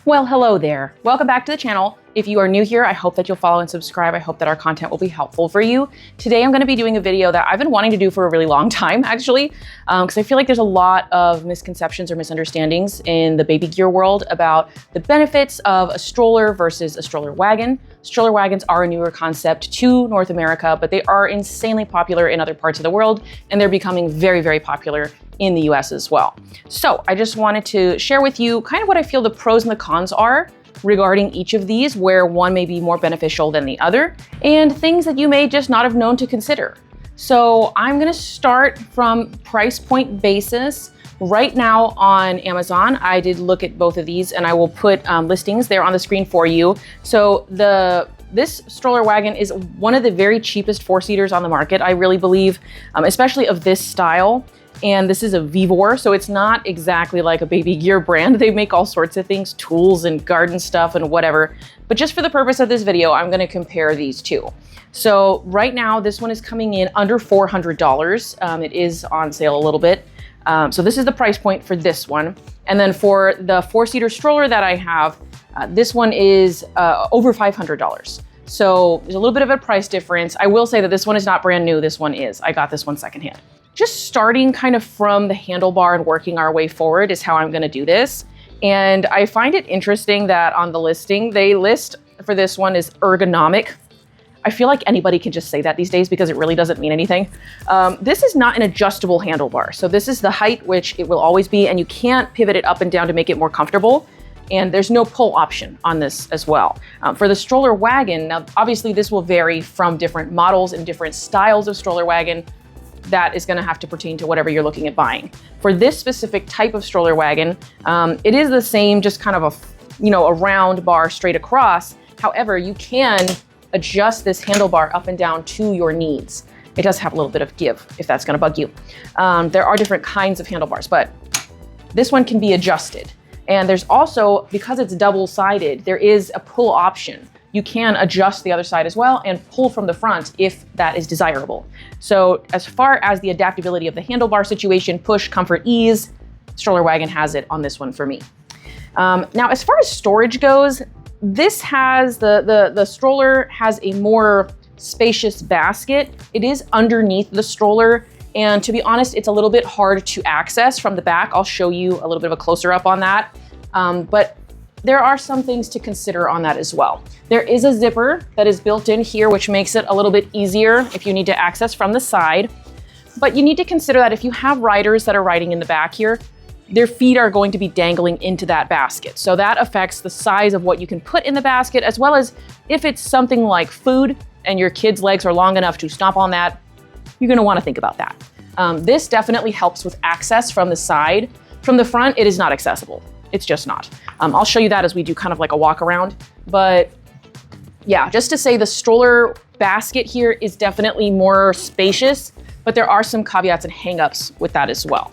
Well, hello there. Welcome back to the channel. If you are new here, I hope that you'll follow and subscribe. I hope that our content will be helpful for you. Today, I'm going to be doing a video that I've been wanting to do for a really long time, actually, because I feel like there's a lot of misconceptions or misunderstandings in the baby gear world about the benefits of a stroller versus a stroller wagon. Stroller wagons are a newer concept to North America, but they are insanely popular in other parts of the world, and they're becoming very, very popular in the US as well. So I just wanted to share with you kind of what I feel the pros and the cons are regarding each of these, where one may be more beneficial than the other, and things that you may just not have known to consider. So I'm gonna start from price point basis. Right now on Amazon, I did look at both of these, and I will put listings there on the screen for you. So this stroller wagon is one of the very cheapest four-seaters on the market, I really believe, especially of this style. And this is a Vivor, so it's not exactly like a baby gear brand. They make all sorts of things, tools and garden stuff and whatever. But just for the purpose of this video, I'm gonna compare these two. So right now, this one is coming in under $400. It is on sale a little bit. So this is the price point for this one. And then for the four-seater stroller that I have, this one is over $500. So there's a little bit of a price difference. I will say that this one is not brand new. This one is. I got this one secondhand. Just starting kind of from the handlebar and working our way forward is how I'm gonna do this. And I find it interesting that on the listing, they list for this one is ergonomic. I feel like anybody can just say that these days because it really doesn't mean anything. This is not an adjustable handlebar. So this is the height, which it will always be, and you can't pivot it up and down to make it more comfortable. And there's no pull option on this as well. For the stroller wagon, now obviously this will vary from different models and different styles of stroller wagon. That is gonna have to pertain to whatever you're looking at buying. For this specific type of stroller wagon, it is the same, just kind of a round bar straight across. However, you can adjust this handlebar up and down to your needs. It does have a little bit of give if that's gonna bug you. There are different kinds of handlebars, but this one can be adjusted. And there's also, because it's double-sided, there is a pull option. You can adjust the other side as well and pull from the front if that is desirable. So as far as the adaptability of the handlebar situation, push, comfort, ease, stroller wagon has it on this one for me. Now, as far as storage goes, this has, the stroller has a more spacious basket. It is underneath the stroller. And to be honest, it's a little bit hard to access from the back. I'll show you a little bit of a closer up on that. But there are some things to consider on that as well. There is a zipper that is built in here, which makes it a little bit easier if you need to access from the side. But you need to consider that if you have riders that are riding in the back here, their feet are going to be dangling into that basket. So that affects the size of what you can put in the basket, as well as if it's something like food and your kids' legs are long enough to stomp on that, you're gonna wanna think about that. This definitely helps with access from the side. From the front, it is not accessible. It's just not. I'll show you that as we do kind of like a walk around. But yeah, just to say the stroller basket here is definitely more spacious, but there are some caveats and hangups with that as well.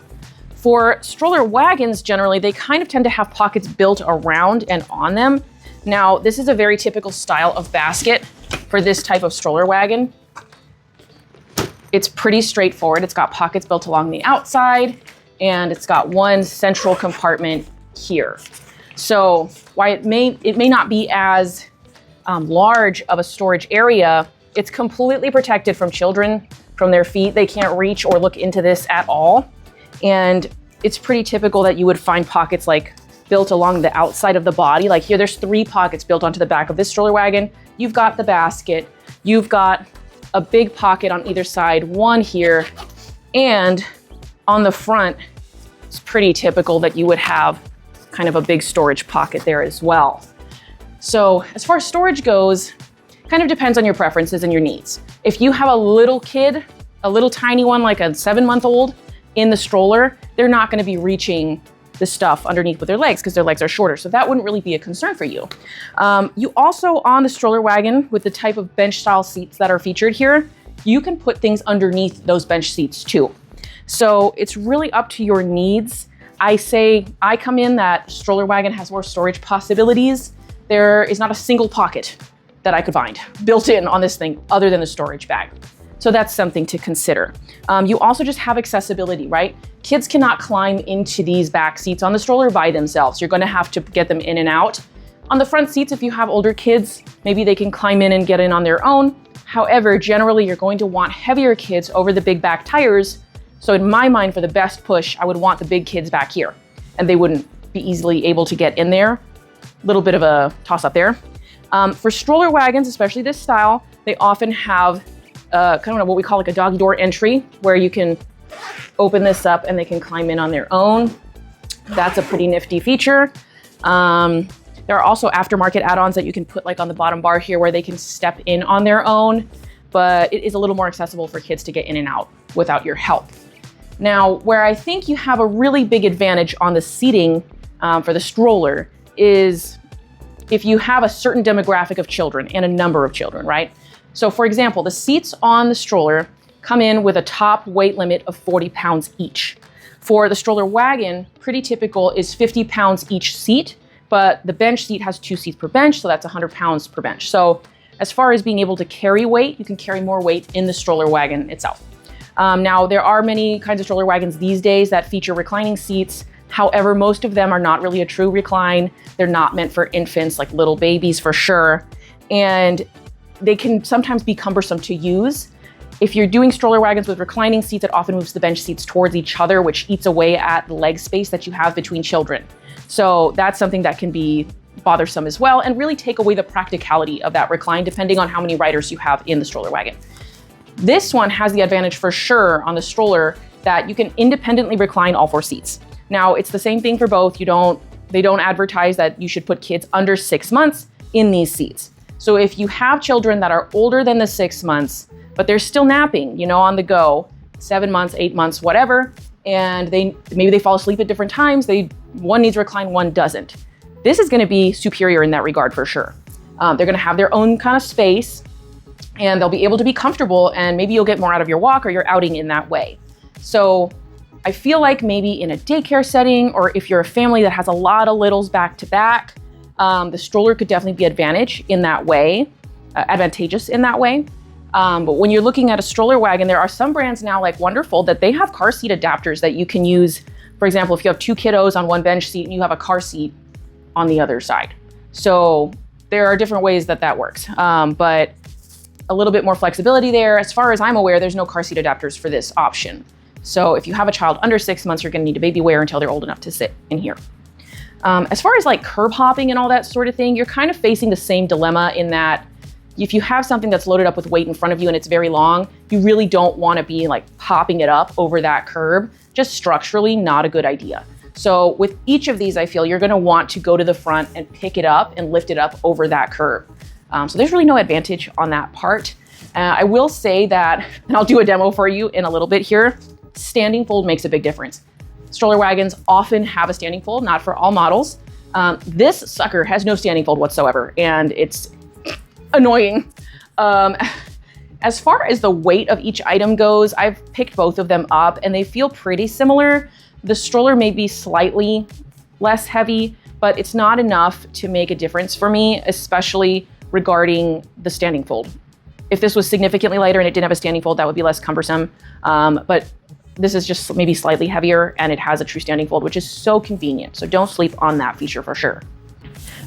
For stroller wagons, generally, they kind of tend to have pockets built around and on them. Now, this is a very typical style of basket for this type of stroller wagon. It's pretty straightforward. It's got pockets built along the outside, and it's got one central compartment here. So while it may not be as large of a storage area, it's completely protected from children, from their feet. They can't reach or look into this at all. And it's pretty typical that you would find pockets like built along the outside of the body. Like here, there's 3 pockets built onto the back of this stroller wagon. You've got the basket, you've got a big pocket on either side, one here, and on the front, it's pretty typical that you would have kind of a big storage pocket there as well. So as far as storage goes, kind of depends on your preferences and your needs. If you have a little kid, a little tiny one, like a 7-month-old in the stroller, they're not gonna be reaching the stuff underneath with their legs because their legs are shorter. So that wouldn't really be a concern for you. You also, on the stroller wagon, with the type of bench style seats that are featured here, you can put things underneath those bench seats too. So it's really up to your needs. I come in that stroller wagon has more storage possibilities. There is not a single pocket that I could find built in on this thing other than the storage bag. So that's something to consider. You also just have accessibility, right? Kids cannot climb into these back seats on the stroller by themselves. You're going to have to get them in and out. On the front seats, if you have older kids, maybe they can climb in and get in on their own. However, generally, you're going to want heavier kids over the big back tires. So in my mind, for the best push, I would want the big kids back here, and they wouldn't be easily able to get in there. Little bit of a toss up there. For stroller wagons, especially this style, they often have kind of what we call like a doggy door entry, where you can open this up and they can climb in on their own. That's a pretty nifty feature. There are also aftermarket add-ons that you can put like on the bottom bar here where they can step in on their own, but it is a little more accessible for kids to get in and out without your help. Now, where I think you have a really big advantage on the seating for the stroller is if you have a certain demographic of children and a number of children, right? So for example, the seats on the stroller come in with a top weight limit of 40 pounds each. For the stroller wagon, pretty typical is 50 pounds each seat, but the bench seat has 2 seats per bench, so that's 100 pounds per bench. So as far as being able to carry weight, you can carry more weight in the stroller wagon itself. Now, there are many kinds of stroller wagons these days that feature reclining seats. However, most of them are not really a true recline. They're not meant for infants, like little babies for sure. And they can sometimes be cumbersome to use. If you're doing stroller wagons with reclining seats, it often moves the bench seats towards each other, which eats away at the leg space that you have between children. So that's something that can be bothersome as well and really take away the practicality of that recline depending on how many riders you have in the stroller wagon. This one has the advantage for sure on the stroller that you can independently recline all 4 seats. Now, it's the same thing for both. They don't advertise that you should put kids under 6 months in these seats. So if you have children that are older than the 6 months, but they're still napping, on the go, 7 months, 8 months, whatever, and maybe they fall asleep at different times, one needs recline, one doesn't. This is gonna be superior in that regard for sure. They're gonna have their own kind of space and they'll be able to be comfortable, and maybe you'll get more out of your walk or your outing in that way. So I feel like maybe in a daycare setting, or if you're a family that has a lot of littles back to back, the stroller could definitely be advantageous in that way. But when you're looking at a stroller wagon, there are some brands now like Wonderful that they have car seat adapters that you can use. For example, if you have 2 kiddos on one bench seat and you have a car seat on the other side. So there are different ways that works, but a little bit more flexibility there. As far as I'm aware, there's no car seat adapters for this option. So if you have a child under 6 months, you're gonna need a baby wear until they're old enough to sit in here. As far as like curb hopping and all that sort of thing, you're kind of facing the same dilemma in that if you have something that's loaded up with weight in front of you and it's very long, you really don't want to be like popping it up over that curb. Just structurally not a good idea. So with each of these, I feel you're going to want to go to the front and pick it up and lift it up over that curb. So there's really no advantage on that part. I will say that, and I'll do a demo for you in a little bit here, standing fold makes a big difference. Stroller wagons often have a standing fold, not for all models. This sucker has no standing fold whatsoever, and it's annoying. As far as the weight of each item goes, I've picked both of them up and they feel pretty similar. The stroller may be slightly less heavy, but it's not enough to make a difference for me, especially regarding the standing fold. If this was significantly lighter and it didn't have a standing fold, that would be less cumbersome. But this is just maybe slightly heavier and it has a true standing fold, which is so convenient. So don't sleep on that feature for sure.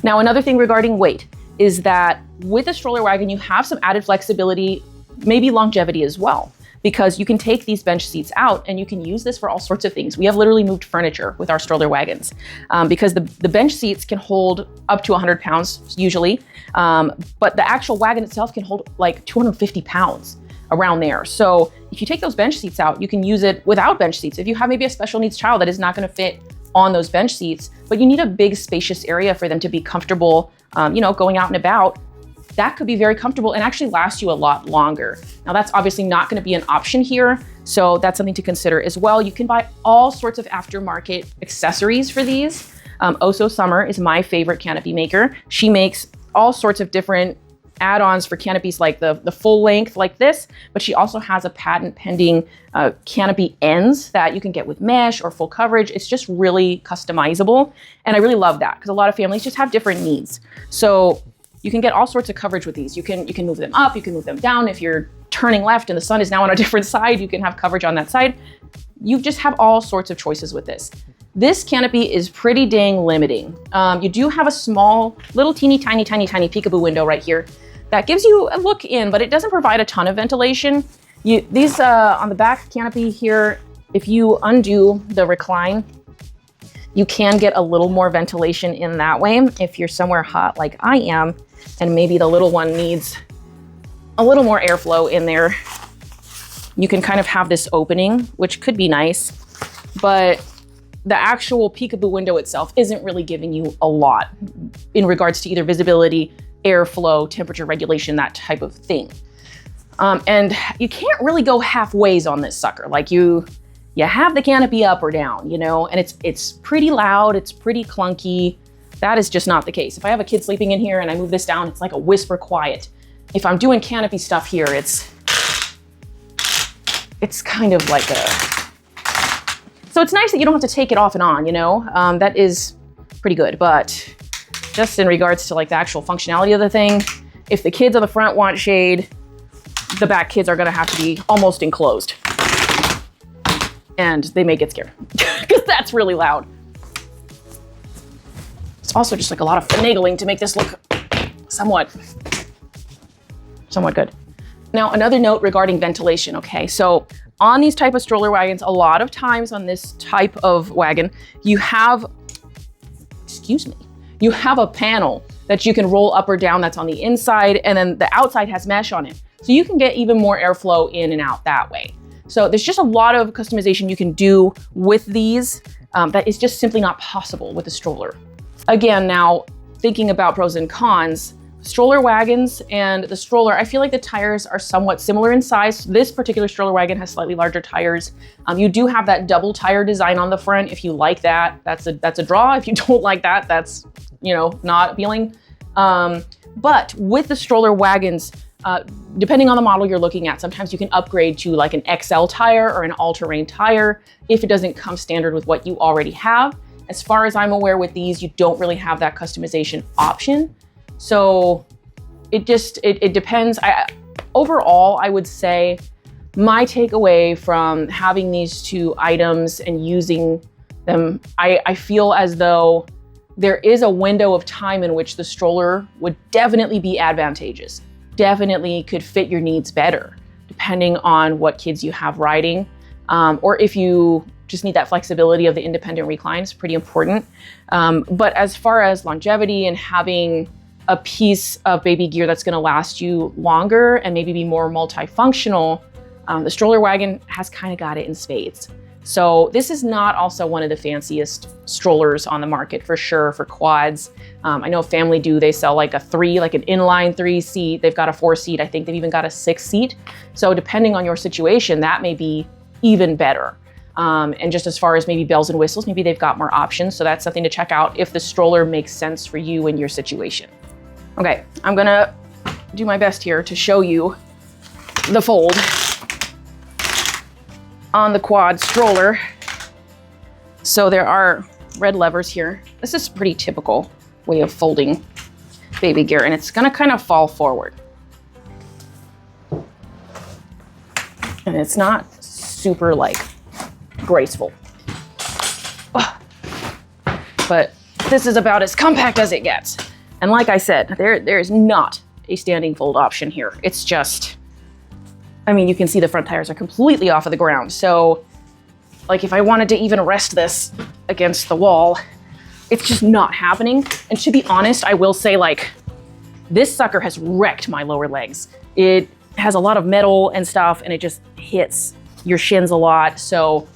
Now, another thing regarding weight is that with a stroller wagon, you have some added flexibility, maybe longevity as well, because you can take these bench seats out and you can use this for all sorts of things. We have literally moved furniture with our stroller wagons because the bench seats can hold up to 100 pounds usually, but the actual wagon itself can hold like 250 pounds around there. So if you take those bench seats out, you can use it without bench seats. If you have maybe a special needs child that is not going to fit on those bench seats, but you need a big spacious area for them to be comfortable, going out and about, that could be very comfortable and actually last you a lot longer. Now that's obviously not going to be an option here, so that's something to consider as well. You can buy all sorts of aftermarket accessories for these. Oso Summer is my favorite canopy maker. She makes all sorts of different add-ons for canopies like the full length like this, but she also has a patent pending canopy ends that you can get with mesh or full coverage. It's just really customizable. And I really love that because a lot of families just have different needs. So you can get all sorts of coverage with these. You can move them up, you can move them down. If you're turning left and the sun is now on a different side, you can have coverage on that side. You just have all sorts of choices with this. This canopy is pretty dang limiting. You do have a small, little teeny tiny peekaboo window right here that gives you a look in, but it doesn't provide a ton of ventilation. These on the back canopy here, if you undo the recline, you can get a little more ventilation in that way. If you're somewhere hot like I am, and maybe the little one needs a little more airflow in there, you can kind of have this opening, which could be nice, but the actual peekaboo window itself isn't really giving you a lot in regards to either visibility, airflow, temperature regulation, that type of thing. And you can't really go halfways on this sucker. Like you have the canopy up or down, you know, and it's pretty loud, it's pretty clunky. That is just not the case. If I have a kid sleeping in here and I move this down, it's like a whisper quiet. If I'm doing canopy stuff here, it's kind of like so it's nice that you don't have to take it off and on, you know, that is pretty good. But just in regards to like the actual functionality of the thing, if the kids on the front want shade, the back kids are gonna have to be almost enclosed. And they may get scared because that's really loud. It's also just like a lot of finagling to make this look somewhat good. Now, another note regarding ventilation, okay? So on these type of stroller wagons, a lot of times on this type of wagon, you have a panel that you can roll up or down that's on the inside, and then the outside has mesh on it. So you can get even more airflow in and out that way. So there's just a lot of customization you can do with these that is just simply not possible with a stroller. Again, now thinking about pros and cons, stroller wagons and the stroller, I feel like the tires are somewhat similar in size. This particular stroller wagon has slightly larger tires. You do have that double tire design on the front. If you like that, that's a draw. If you don't like that, that's, you know, not appealing. But with the stroller wagons, depending on the model you're looking at, sometimes you can upgrade to like an XL tire or an all-terrain tire if it doesn't come standard with what you already have. As far as I'm aware with these, you don't really have that customization option. So it depends. Overall, I would say my takeaway from having these two items and using them, I feel as though there is a window of time in which the stroller would definitely be advantageous. Definitely could fit your needs better, depending on what kids you have riding, or if you just need that flexibility of the independent recline is pretty important. But as far as longevity and having a piece of baby gear that's gonna last you longer and maybe be more multifunctional, the stroller wagon has kind of got it in spades. So this is not also one of the fanciest strollers on the market for sure for quads. I know Family Do, they sell like an inline 3-seat. They've got a 4-seat. I think they've even got a 6-seat. So depending on your situation, that may be even better. And just as far as maybe bells and whistles, maybe they've got more options. So that's something to check out if the stroller makes sense for you and your situation. Okay, I'm gonna do my best here to show you the fold on the quad stroller. So there are red levers here. This is a pretty typical way of folding baby gear, and it's gonna kind of fall forward. And it's not super like graceful. But this is about as compact as it gets. And like I said, there is not a standing fold option here. It's just, I mean, you can see the front tires are completely off of the ground. So like if I wanted to even rest this against the wall, it's just not happening. And to be honest, I will say like, this sucker has wrecked my lower legs. It has a lot of metal and stuff and it just hits your shins a lot. So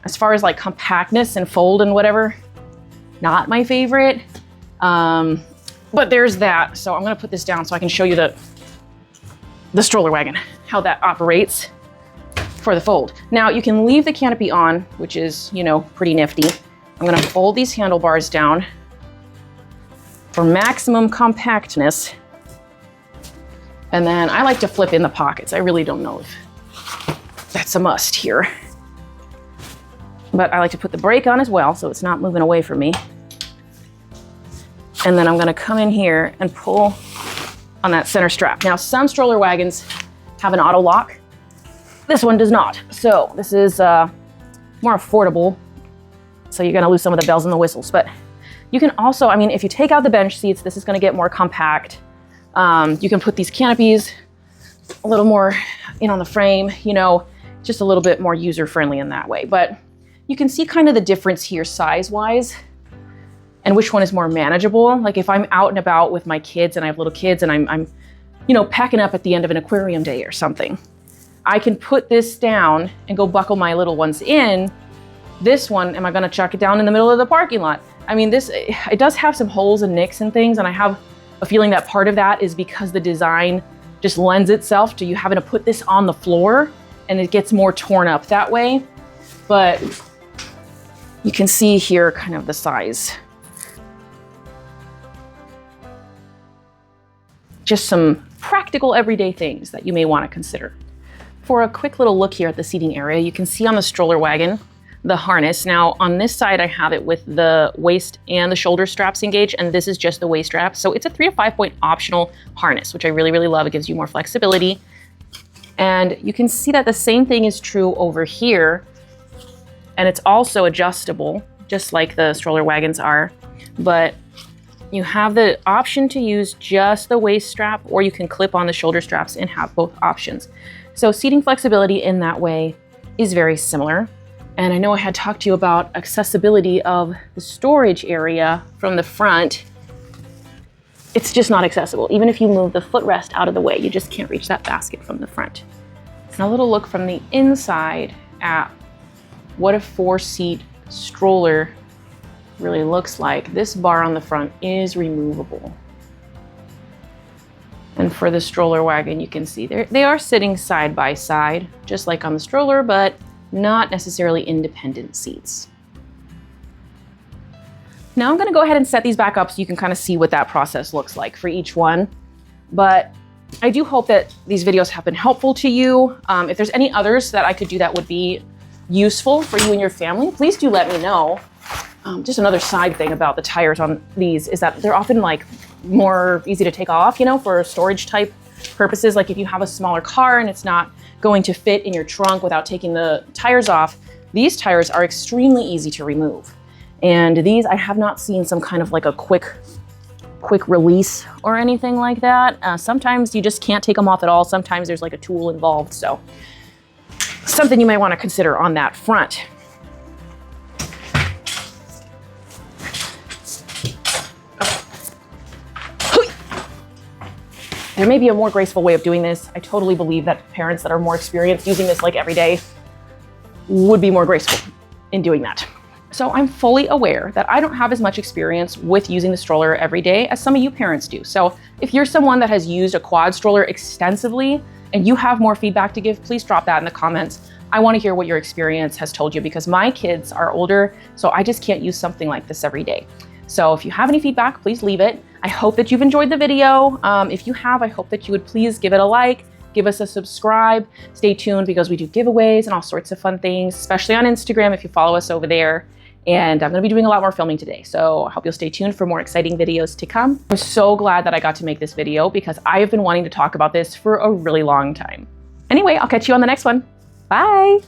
as far as like compactness and fold and whatever, not my favorite. But there's that. So I'm gonna put this down so I can show you the stroller wagon, how that operates for the fold. Now you can leave the canopy on, which is, you know, pretty nifty. I'm gonna fold these handlebars down for maximum compactness. And then I like to flip in the pockets. I really don't know if that's a must here. But I like to put the brake on as well so it's not moving away from me. And then I'm gonna come in here and pull on that center strap. Now, some stroller wagons have an auto lock. This one does not. So this is more affordable. So you're gonna lose some of the bells and the whistles, but you can also, I mean, if you take out the bench seats, this is gonna get more compact. You can put these canopies a little more in on the frame, you know, just a little bit more user-friendly in that way. But you can see kind of the difference here size-wise and which one is more manageable. Like if I'm out and about with my kids and I have little kids and I'm you know, packing up at the end of an aquarium day or something, I can put this down and go buckle my little ones in. This one, am I gonna chuck it down in the middle of the parking lot? I mean, it does have some holes and nicks and things, and I have a feeling that part of that is because the design just lends itself to you having to put this on the floor and it gets more torn up that way. But you can see here kind of the size. Just some practical everyday things that you may want to consider. For a quick little look here at the seating area, you can see on the stroller wagon, the harness. Now on this side, I have it with the waist and the shoulder straps engaged, and this is just the waist strap. So it's a 3 to 5 point optional harness, which I really, really love. It gives you more flexibility. And you can see that the same thing is true over here. And it's also adjustable, just like the stroller wagons are. But you have the option to use just the waist strap, or you can clip on the shoulder straps and have both options. So seating flexibility in that way is very similar. And I know I had talked to you about accessibility of the storage area from the front. It's just not accessible. Even if you move the footrest out of the way, you just can't reach that basket from the front. Now a little look from the inside at what a 4-seat stroller really looks like. This bar on the front is removable. And for the stroller wagon, you can see they are sitting side by side, just like on the stroller, but not necessarily independent seats. Now I'm gonna go ahead and set these back up so you can kind of see what that process looks like for each one. But I do hope that these videos have been helpful to you. If there's any others that I could do that would be useful for you and your family, please do let me know. Just another side thing about the tires on these is that they're often like more easy to take off, you know, for storage type purposes. Like if you have a smaller car and it's not going to fit in your trunk without taking the tires off, these tires are extremely easy to remove. And these, I have not seen some kind of like a quick release or anything like that. Sometimes you just can't take them off at all. Sometimes there's like a tool involved. So something you might want to consider on that front. There may be a more graceful way of doing this. I totally believe that parents that are more experienced using this like every day would be more graceful in doing that. So I'm fully aware that I don't have as much experience with using the stroller every day as some of you parents do. So if you're someone that has used a quad stroller extensively and you have more feedback to give, please drop that in the comments. I want to hear what your experience has told you because my kids are older, so I just can't use something like this every day. So if you have any feedback, please leave it. I hope that you've enjoyed the video. If you have, I hope that you would please give it a like, give us a subscribe, stay tuned because we do giveaways and all sorts of fun things, especially on Instagram if you follow us over there. And I'm gonna be doing a lot more filming today. So I hope you'll stay tuned for more exciting videos to come. I'm so glad that I got to make this video because I have been wanting to talk about this for a really long time. Anyway, I'll catch you on the next one. Bye.